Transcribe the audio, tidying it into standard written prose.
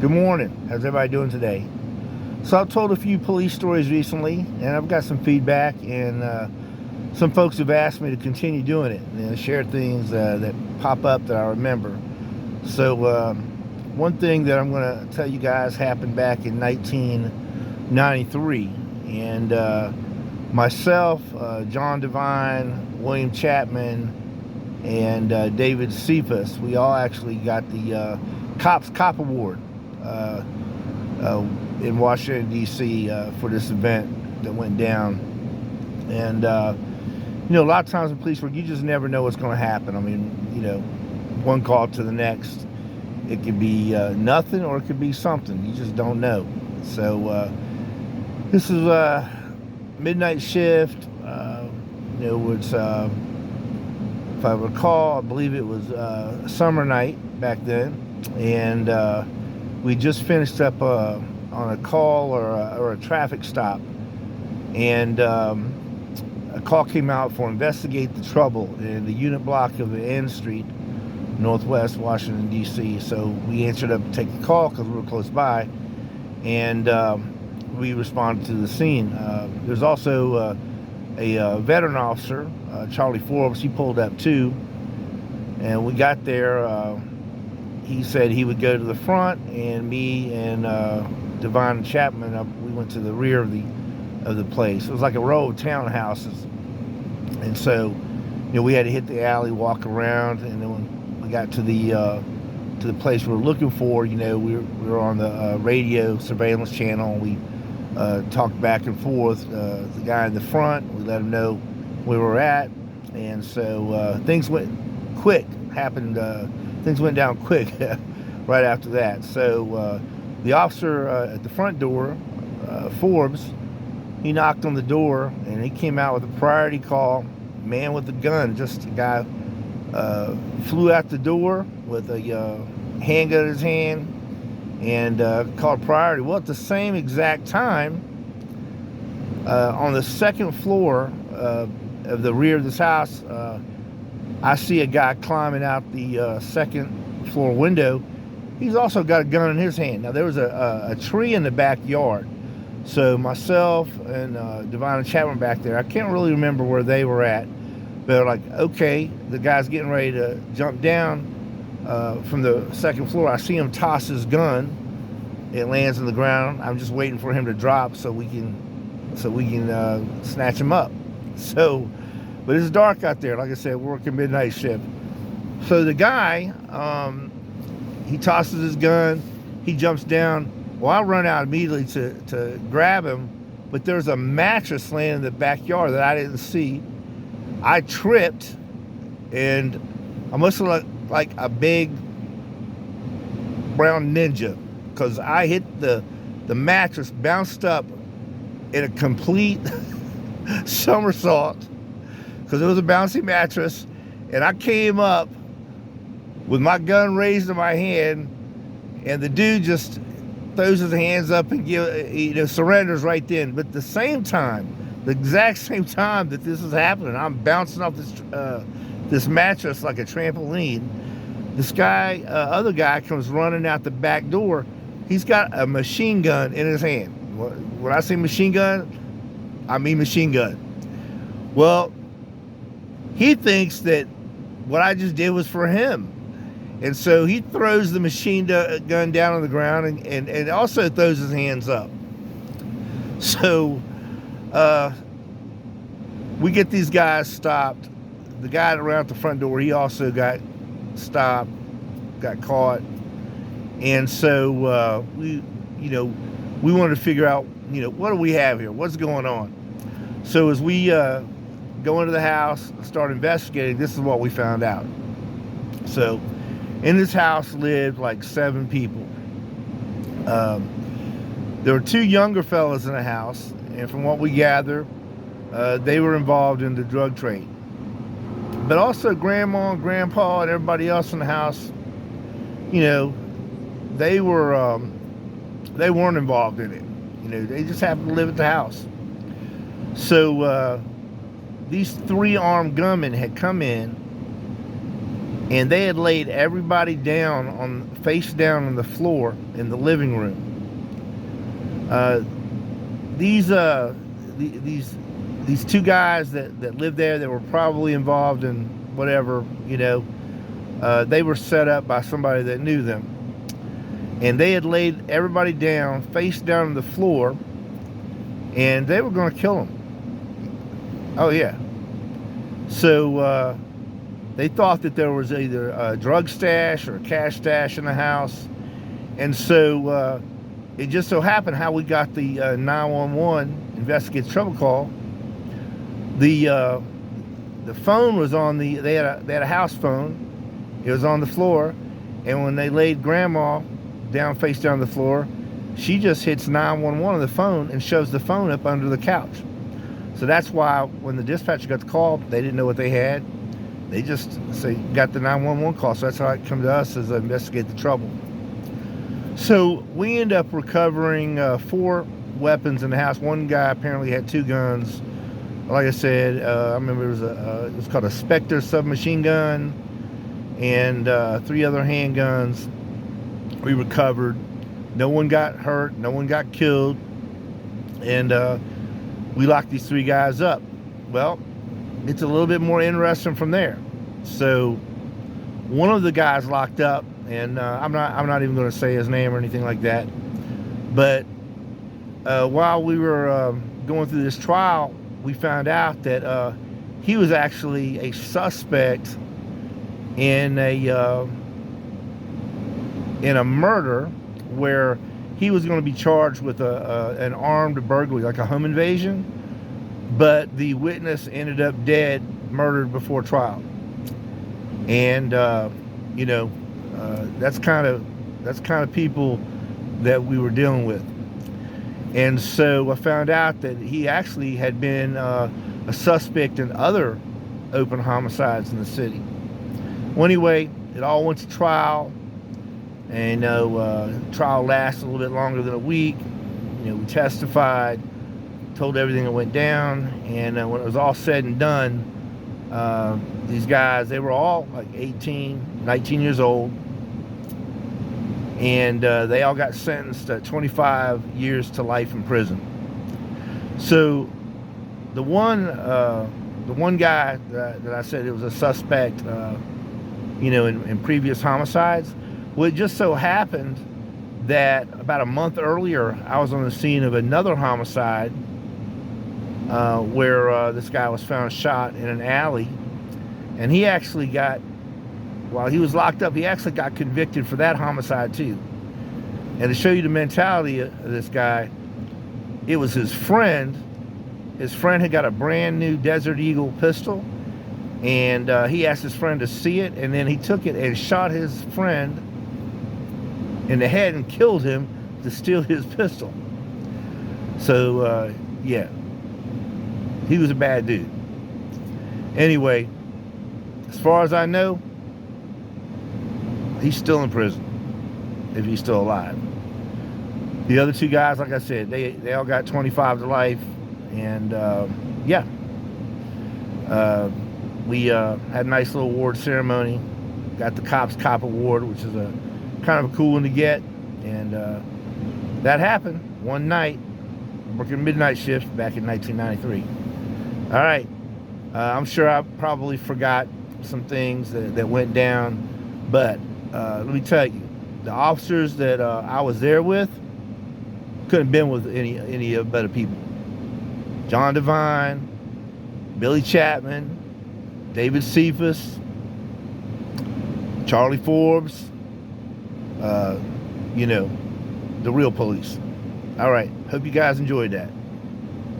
Good morning. How's everybody doing today? So I've told a few police stories recently, and I've got some feedback, and some folks have asked me to continue doing it and share things that pop up that I remember. So one thing that I'm going to tell you guys happened back in 1993, and myself, John Devine, William Chapman, and David Cephas, we all actually got the Cops Cop Award uh, in Washington, D.C. For this event that went down. And, a lot of times in police work, you just never know what's going to happen. I mean, one call to the next. It could be nothing or it could be something. You just don't know. So this is a midnight shift. It's, if I recall, I believe it was a summer night back then. And we just finished up on a call or a traffic stop. And a call came out for investigate the trouble in the unit block of the N Street, Northwest Washington, D.C. So we answered up to take the call because we were close by. And we responded to the scene. There's also a veteran officer, Charlie Forbes. He pulled up too. And we got there. He said he would go to the front, and me and Devine and Chapman, we went to the rear of the place. It was like a row of townhouses, and so we had to hit the alley, walk around, and then when we got to the place we were looking for, we were on the radio surveillance channel, and we talked back and forth. The guy in the front, we let him know where we were at, and so things went quick. Things went down quick right after that. So the officer at the front door, Forbes, he knocked on the door, and he came out with a priority call. Man with a gun, just a guy flew out the door with a handgun in his hand and called priority. Well, at the same exact time, on the second floor of the rear of this house, I see a guy climbing out the second floor window. He's also got a gun in his hand. Now, there was a tree in the backyard. So myself and Devine and Chapman back there, I can't really remember where they were at. But like, okay, the guy's getting ready to jump down from the second floor. I see him toss his gun. It lands on the ground. I'm just waiting for him to drop so we can snatch him up. So, but it's dark out there. Like I said, we're working midnight shift. So the guy, he tosses his gun. He jumps down. Well, I run out immediately to grab him, but there's a mattress laying in the backyard that I didn't see. I tripped, and I must have looked like a big brown ninja, because I hit the mattress, bounced up in a complete somersault, because it was a bouncy mattress, and I came up with my gun raised in my hand, and the dude just throws his hands up and surrenders right then. But at the same time, the exact same time that this is happening, I'm bouncing off this mattress like a trampoline. This guy, other guy, comes running out the back door. He's got a machine gun in his hand. When I say machine gun, I mean machine gun. Well, he thinks that what I just did was for him. And so he throws the machine gun down on the ground and also throws his hands up. So we get these guys stopped. The guy around the front door, he also got stopped, got caught. And so we wanted to figure out, what do we have here? What's going on? So as we go into the house, start investigating, this is what we found out. So in this house lived like 7 people. There were 2 younger fellas in the house, and from what we gather, they were involved in the drug trade. But also grandma and grandpa and everybody else in the house, they weren't involved in it. They just happened to live at the house. So these 3 armed gunmen had come in, and they had laid everybody down face down on the floor in the living room. These two guys that lived there that were probably involved in whatever, they were set up by somebody that knew them, and they had laid everybody down face down on the floor, and they were going to kill them. Oh yeah. So they thought that there was either a drug stash or a cash stash in the house, and so it just so happened how we got the 911 investigative trouble call. The phone was on they had a house phone. It was on the floor, and when they laid Grandma down face down on the floor, she just hits 911 on the phone and shoves the phone up under the couch. So that's why when the dispatcher got the call, they didn't know what they had. They just got the 911 call. So that's how it come to us as investigate the trouble. So we end up recovering 4 weapons in the house. One guy apparently had 2 guns. Like I said, I remember it was called a Spectre submachine gun, and 3 other handguns we recovered. No one got hurt, no one got killed, and we locked these 3 guys up. Well, it's a little bit more interesting from there. So one of the guys locked up, and I'm not even going to say his name or anything like that, but while we were going through this trial, we found out that he was actually a suspect in a murder where he was going to be charged with an armed burglary, like a home invasion, but the witness ended up dead, murdered before trial. And that's kind of people that we were dealing with. And so I found out that he actually had been a suspect in other open homicides in the city. Well, anyway, it all went to trial, and trial lasted a little bit longer than a week. We testified, told everything that went down, and when it was all said and done, these guys, they were all like 18, 19 years old, and they all got sentenced to 25 years to life in prison. So the one guy that I said it was a suspect, in previous homicides, well, it just so happened that about a month earlier, I was on the scene of another homicide where this guy was found shot in an alley, and he actually while he was locked up, he actually got convicted for that homicide too. And to show you the mentality of this guy, it was his friend. His friend had got a brand new Desert Eagle pistol, and he asked his friend to see it, and then he took it and shot his friend in the head and killed him to steal his pistol. So yeah, he was a bad dude. Anyway, as far as I know, he's still in prison, if he's still alive. The other 2 guys, like I said, they all got 25 to life, and yeah, we had a nice little award ceremony. Got the Cops Cop Award, which is a kind of a cool one to get, and that happened one night, working midnight shift back in 1993. All right, I'm sure I probably forgot some things that went down, but let me tell you, the officers that I was there with couldn't have been with any better people. John Devine, Billy Chapman, David Cephas, Charlie Forbes, the real police. All right, hope you guys enjoyed that.